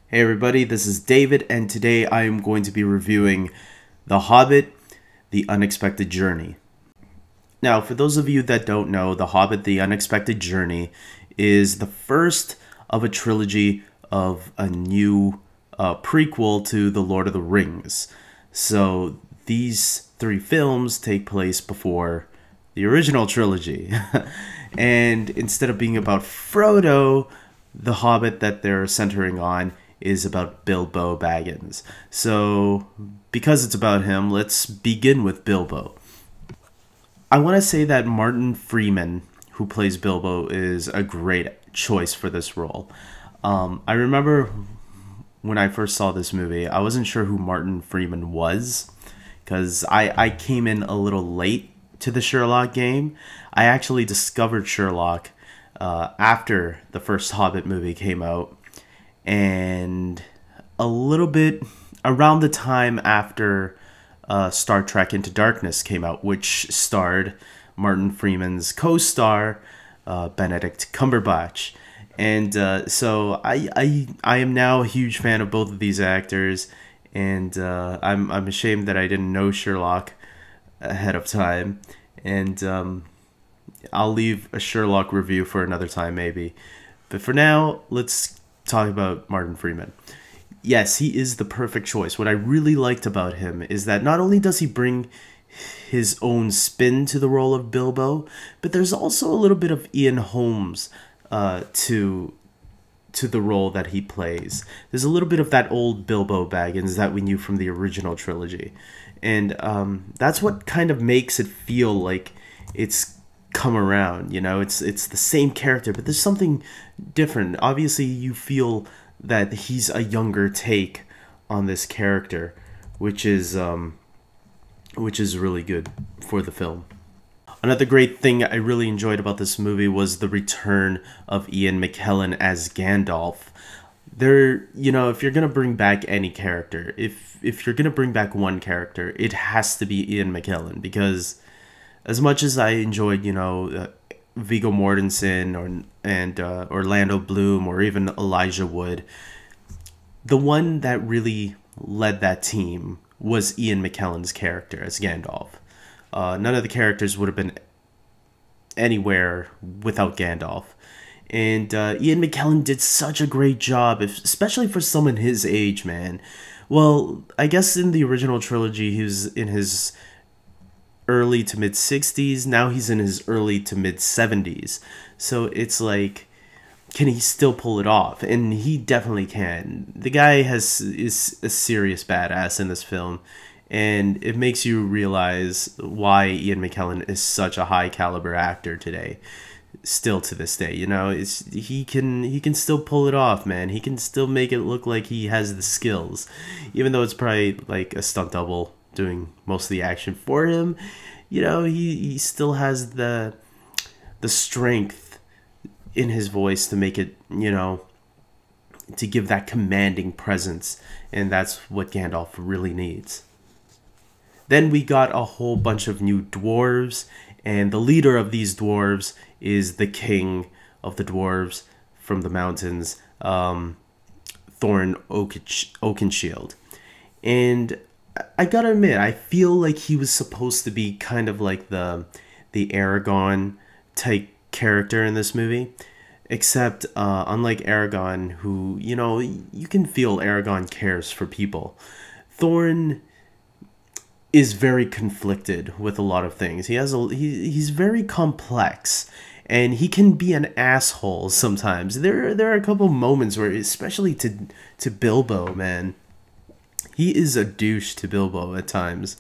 Hey everybody, this is David, and today I am going to be reviewing The Hobbit, The Unexpected Journey. Now, for those of you that don't know, The Hobbit, The Unexpected Journey is the first of a trilogy of a new prequel to The Lord of the Rings. So these three films take place before the original trilogy. And instead of being about Frodo, the Hobbit that they're centering on is about Bilbo Baggins. So, because it's about him, let's begin with Bilbo. I want to say that Martin Freeman, who plays Bilbo, is a great choice for this role. I remember when I first saw this movie, I wasn't sure who Martin Freeman was, because I came in a little late to the Sherlock game. I actually discovered Sherlock after the first Hobbit movie came out, and a little bit around the time after Star Trek Into Darkness came out, which starred Martin Freeman's co-star Benedict Cumberbatch. And so I am now a huge fan of both of these actors, and I'm ashamed that I didn't know Sherlock ahead of time. And I'll leave a Sherlock review for another time maybe. But for now, let's talk about Martin Freeman. Yes, he is the perfect choice. What I really liked about him is that not only does he bring his own spin to the role of Bilbo, but there's also a little bit of Ian Holmes to the role that he plays. There's a little bit of that old Bilbo Baggins that we knew from the original trilogy. And that's what kind of makes it feel like it's come around, you know. It's the same character, but there's something different. Obviously, you feel that he's a younger take on this character, which is really good for the film. Another great thing I really enjoyed about this movie was the return of Ian McKellen as Gandalf. You know, if you're gonna bring back any character, if you're gonna bring back one character, it has to be Ian McKellen, because as much as I enjoyed, you know, Viggo Mortensen and Orlando Bloom or even Elijah Wood, the one that really led that team was Ian McKellen's character as Gandalf. None of the characters would have been anywhere without Gandalf. And Ian McKellen did such a great job, especially for someone his age, man. Well, I guess in the original trilogy, he was in his early to mid 60s. Now he's in his early to mid 70s. So it's like, can he still pull it off? And he definitely can. The guy is a serious badass in this film, and it makes you realize why Ian McKellen is such a high caliber actor today, still to this day. You know, he can still pull it off, man. He can still make it look like he has the skills, even though it's probably like a stunt double doing most of the action for him. You know, he still has the strength in his voice to make it, you know, to give that commanding presence, and that's what Gandalf really needs. Then we got a whole bunch of new dwarves, and the leader of these dwarves is the king of the dwarves from the mountains, Thorin Oakenshield. And I gotta admit, I feel like he was supposed to be kind of like the Aragorn type character in this movie, except unlike Aragorn, who, you know, you can feel Aragorn cares for people, Thorin is very conflicted with a lot of things. He's very complex, and he can be an asshole sometimes. There are a couple moments where, especially to Bilbo, man, he is a douche to Bilbo at times.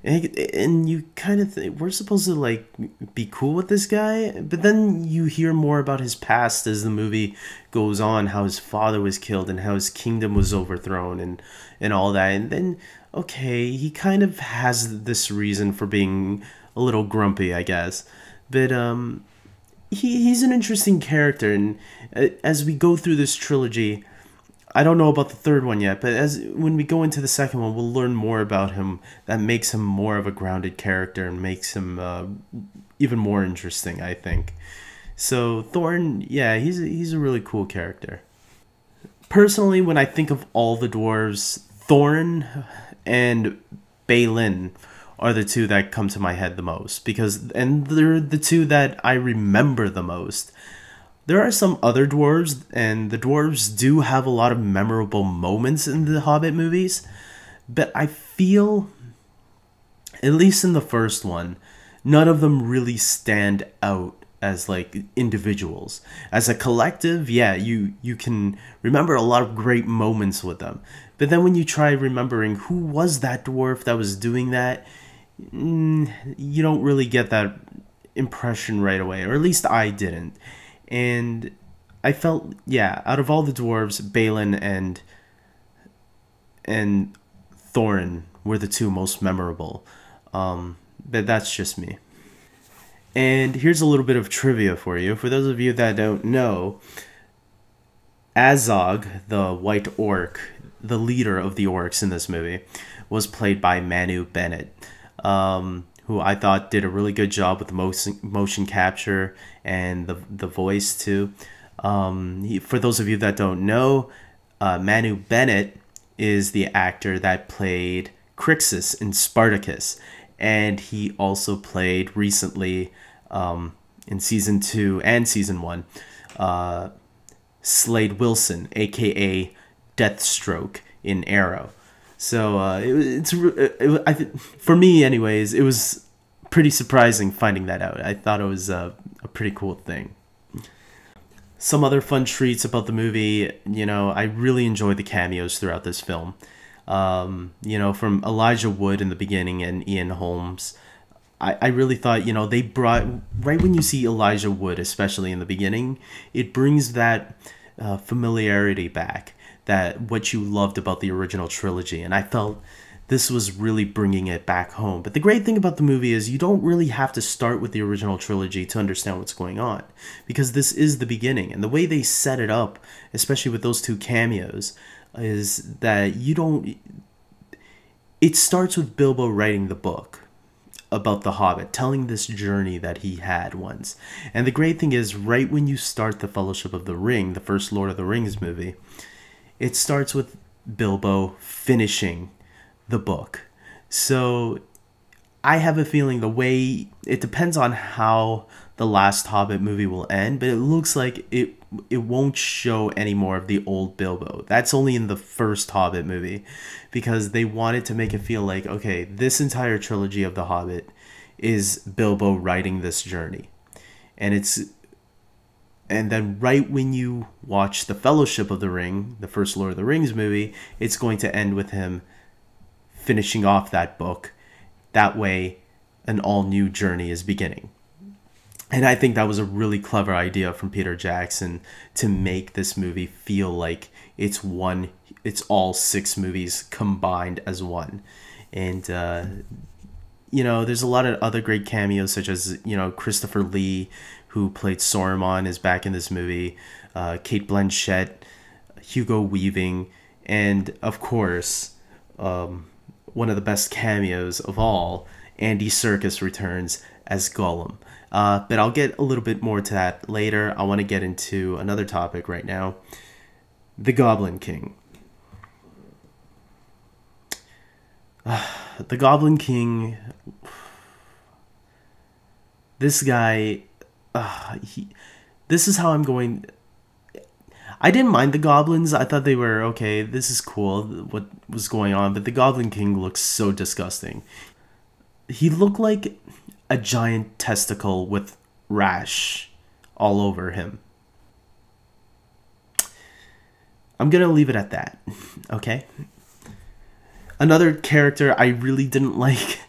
And you kind of think, we're supposed to, like, be cool with this guy? But then you hear more about his past as the movie goes on, how his father was killed and how his kingdom was overthrown and all that. And then, okay, he kind of has this reason for being a little grumpy, I guess. But he's an interesting character, and as we go through this trilogy, I don't know about the third one yet, but when we go into the second one, we'll learn more about him that makes him more of a grounded character and makes him even more interesting, I think. So Thorin, yeah, he's a really cool character. Personally, when I think of all the dwarves, Thorin and Balin are the two that come to my head the most, and they're the two that I remember the most. There are some other dwarves, and the dwarves do have a lot of memorable moments in the Hobbit movies, but I feel, at least in the first one, none of them really stand out as like individuals. As a collective, yeah, you can remember a lot of great moments with them. But then when you try remembering who was that dwarf that was doing that, you don't really get that impression right away, or at least I didn't. And I felt, yeah, out of all the dwarves, Balin and Thorin were the two most memorable. But that's just me. And here's a little bit of trivia for you. For those of you that don't know, Azog, the white orc, the leader of the orcs in this movie, was played by Manu Bennett, who I thought did a really good job with the motion capture and the voice too. For those of you that don't know, Manu Bennett is the actor that played Crixus in Spartacus, and he also played recently in season 2 and season 1 Slade Wilson, aka Deathstroke in Arrow. So for me anyways, it was pretty surprising finding that out. I thought it was a pretty cool thing. Some other fun treats about the movie, I really enjoyed the cameos throughout this film. From Elijah Wood in the beginning and Ian Holmes. I really thought, they brought, right when you see Elijah Wood, especially in the beginning, it brings that familiarity back, that what you loved about the original trilogy. And I felt this was really bringing it back home. But the great thing about the movie is you don't really have to start with the original trilogy to understand what's going on, because this is the beginning. And the way they set it up, especially with those two cameos, is that it starts with Bilbo writing the book about the Hobbit, telling this journey that he had once. And the great thing is, right when you start the Fellowship of the Ring, the first Lord of the Rings movie, it starts with Bilbo finishing the book. So I have a feeling it depends on how the last Hobbit movie will end, but it looks like it won't show any more of the old Bilbo. That's only in the first Hobbit movie, because they wanted to make it feel like, okay, this entire trilogy of The Hobbit is Bilbo writing this journey. And then right when you watch The Fellowship of the Ring, the first Lord of the Rings movie, it's going to end with him finishing off that book. That way, an all-new journey is beginning. And I think that was a really clever idea from Peter Jackson to make this movie feel like it's all 6 movies combined as one. And, there's a lot of other great cameos, such as, Christopher Lee, who played Saruman, is back in this movie. Cate Blanchett, Hugo Weaving, and, of course, one of the best cameos of all, Andy Serkis returns as Gollum. But I'll get a little bit more to that later. I want to get into another topic right now. The Goblin King. The Goblin King... This guy... this is how I'm going... I didn't mind the goblins. I thought they were, okay, this is cool, what was going on. But the Goblin King looks so disgusting. He looked like a giant testicle with rash all over him. I'm gonna leave it at that, okay? Another character I really didn't like.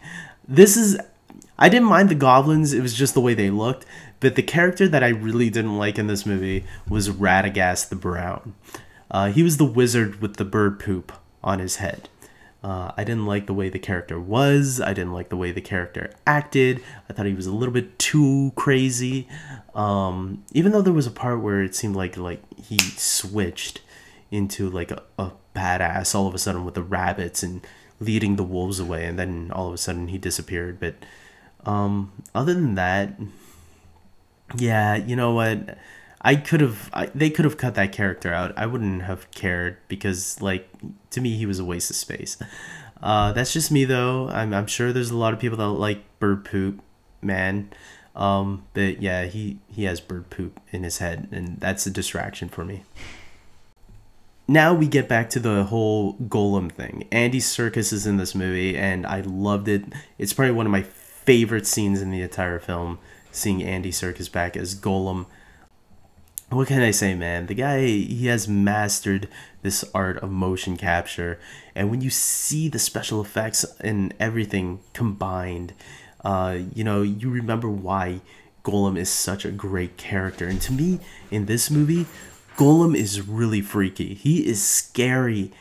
I didn't mind the goblins, it was just the way they looked. But the character that I really didn't like in this movie was Radagast the Brown. He was the wizard with the bird poop on his head. I didn't like the way the character was. I didn't like the way the character acted. I thought he was a little bit too crazy. Even though there was a part where it seemed like he switched into like a badass all of a sudden with the rabbits and leading the wolves away, and then all of a sudden he disappeared. But other than that, yeah, you know what? they could have cut that character out. I wouldn't have cared because, like, to me, he was a waste of space. That's just me, though. I'm sure there's a lot of people that like bird poop, man. But yeah, he has bird poop in his head, and that's a distraction for me. Now we get back to the whole Gollum thing. Andy Serkis is in this movie, and I loved it. It's probably one of my favorite scenes in the entire film, seeing Andy Serkis back as Gollum. What can I say, man? The guy, he has mastered this art of motion capture, and when you see the special effects and everything combined, you remember why Gollum is such a great character. And to me, in this movie, Gollum is really freaky. He is scary.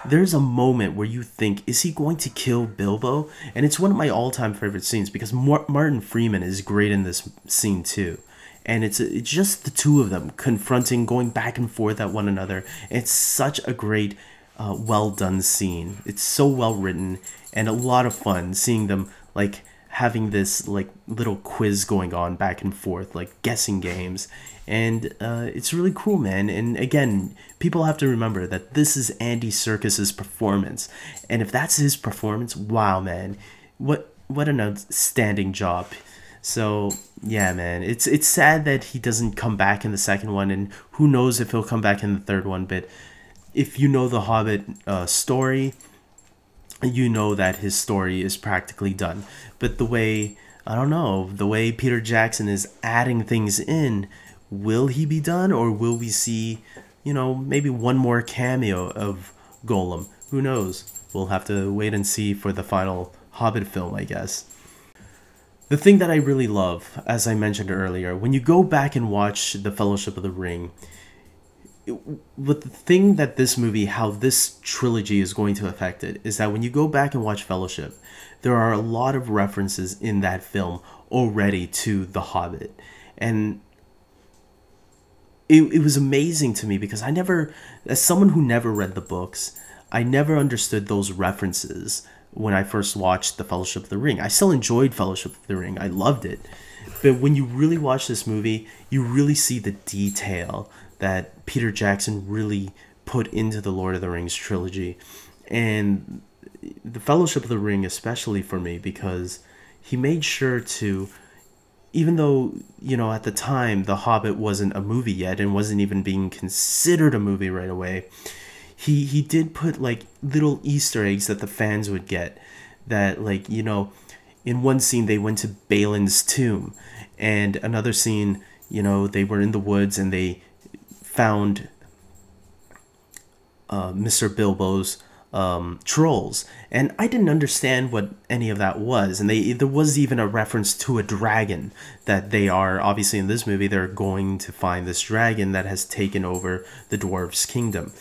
There's a moment where you think, is he going to kill Bilbo? And it's one of my all-time favorite scenes because Martin Freeman is great in this scene too. And it's just the two of them confronting, going back and forth at one another. It's such a great, well-done scene. It's so well written and a lot of fun seeing them like having this like little quiz going on back and forth, like guessing games. And it's really cool, man. And again, people have to remember that this is Andy Serkis's performance. And if that's his performance, wow, man, what an outstanding job. So yeah, man, it's sad that he doesn't come back in the second one, and who knows if he'll come back in the third one. But if you know the Hobbit story, you know that his story is practically done. But the way, I don't know, the way Peter Jackson is adding things in, will he be done, or will we see, maybe one more cameo of Gollum? Who knows? We'll have to wait and see for the final Hobbit film, I guess. The thing that I really love, as I mentioned earlier, when you go back and watch The Fellowship of the Ring, but the thing that this movie, how this trilogy is going to affect it, is that when you go back and watch Fellowship, there are a lot of references in that film already to The Hobbit. And it was amazing to me because as someone who never read the books, I never understood those references when I first watched The Fellowship of the Ring. I still enjoyed Fellowship of the Ring. I loved it. But when you really watch this movie, you really see the detail that Peter Jackson really put into the Lord of the Rings trilogy. And The Fellowship of the Ring, especially for me, because he made sure to, even though, at the time, The Hobbit wasn't a movie yet and wasn't even being considered a movie right away, he did put, like, little Easter eggs that the fans would get. That, like, in one scene, they went to Balin's tomb. And another scene, they were in the woods and they found Mr. Bilbo's trolls. And I didn't understand what any of that was. And there was even a reference to a dragon that they are, obviously in this movie, they're going to find this dragon that has taken over the Dwarfs' kingdom.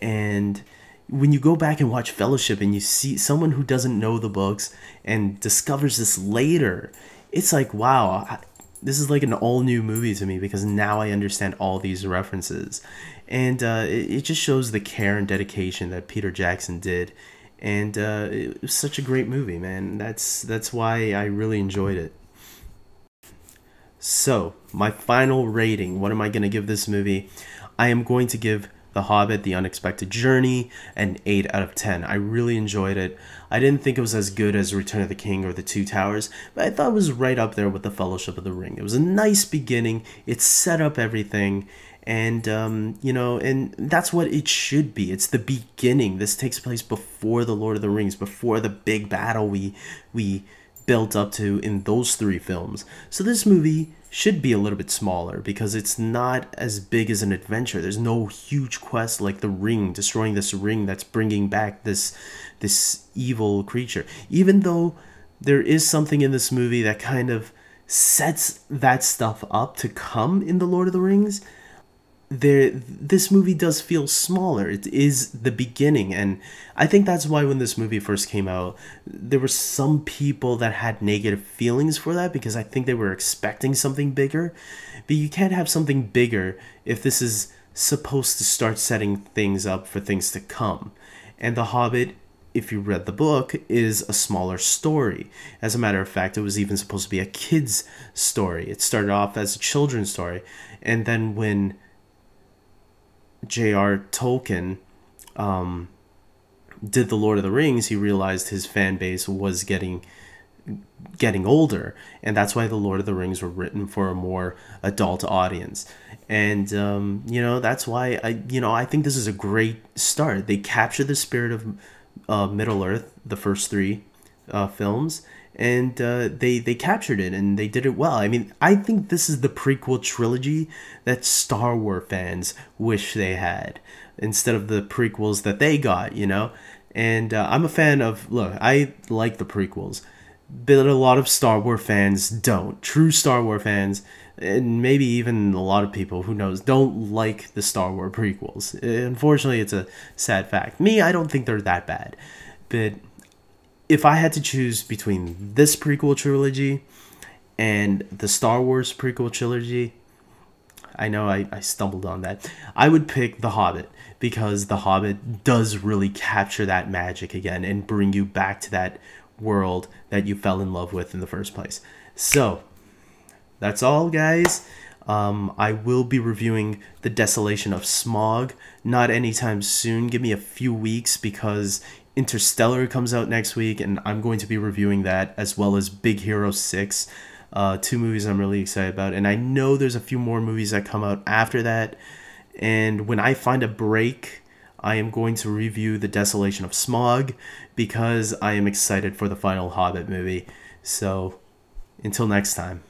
And when you go back and watch Fellowship and you see someone who doesn't know the books and discovers this later, it's like, wow, this is like an all-new movie to me because now I understand all these references. And it just shows the care and dedication that Peter Jackson did. And it was such a great movie, man. That's why I really enjoyed it. So, my final rating. What am I going to give this movie? I am going to give The Hobbit, The Unexpected Journey, an 8 out of 10. I really enjoyed it. I didn't think it was as good as Return of the King or The Two Towers, but I thought it was right up there with The Fellowship of the Ring. It was a nice beginning. It set up everything, and, and that's what it should be. It's the beginning. This takes place before The Lord of the Rings, before the big battle we built up to in those three films. So this movie should be a little bit smaller because it's not as big as an adventure. There's no huge quest like the ring, destroying this ring that's bringing back this evil creature. Even though there is something in this movie that kind of sets that stuff up to come in The Lord of the Rings, this movie does feel smaller. It is the beginning, and I think that's why when this movie first came out, there were some people that had negative feelings for that because I think they were expecting something bigger. But you can't have something bigger if this is supposed to start setting things up for things to come. And The Hobbit, if you read the book, is a smaller story. As a matter of fact, it was even supposed to be a kid's story. It started off as a children's story. And then when J.R. Tolkien did The Lord of the Rings, he realized his fan base was getting older, and that's why The Lord of the Rings were written for a more adult audience. And that's why I think this is a great start. They captured the spirit of Middle Earth, the first three films, and they captured it, and they did it well. I mean, I think this is the prequel trilogy that Star Wars fans wish they had instead of the prequels that they got, And I'm a fan of, look, I like the prequels, but a lot of Star Wars fans don't. True Star Wars fans, and maybe even a lot of people, who knows, don't like the Star Wars prequels. Unfortunately, it's a sad fact. Me, I don't think they're that bad. But if I had to choose between this prequel trilogy and the Star Wars prequel trilogy, I know I stumbled on that, I would pick The Hobbit, because The Hobbit does really capture that magic again and bring you back to that world that you fell in love with in the first place. So that's all, guys. I will be reviewing The Desolation of Smaug, not anytime soon. Give me a few weeks, because Interstellar comes out next week, and I'm going to be reviewing that, as well as Big Hero 6, two movies I'm really excited about. And I know there's a few more movies that come out after that, and when I find a break, I am going to review The Desolation of Smaug, because I am excited for the final Hobbit movie. So until next time.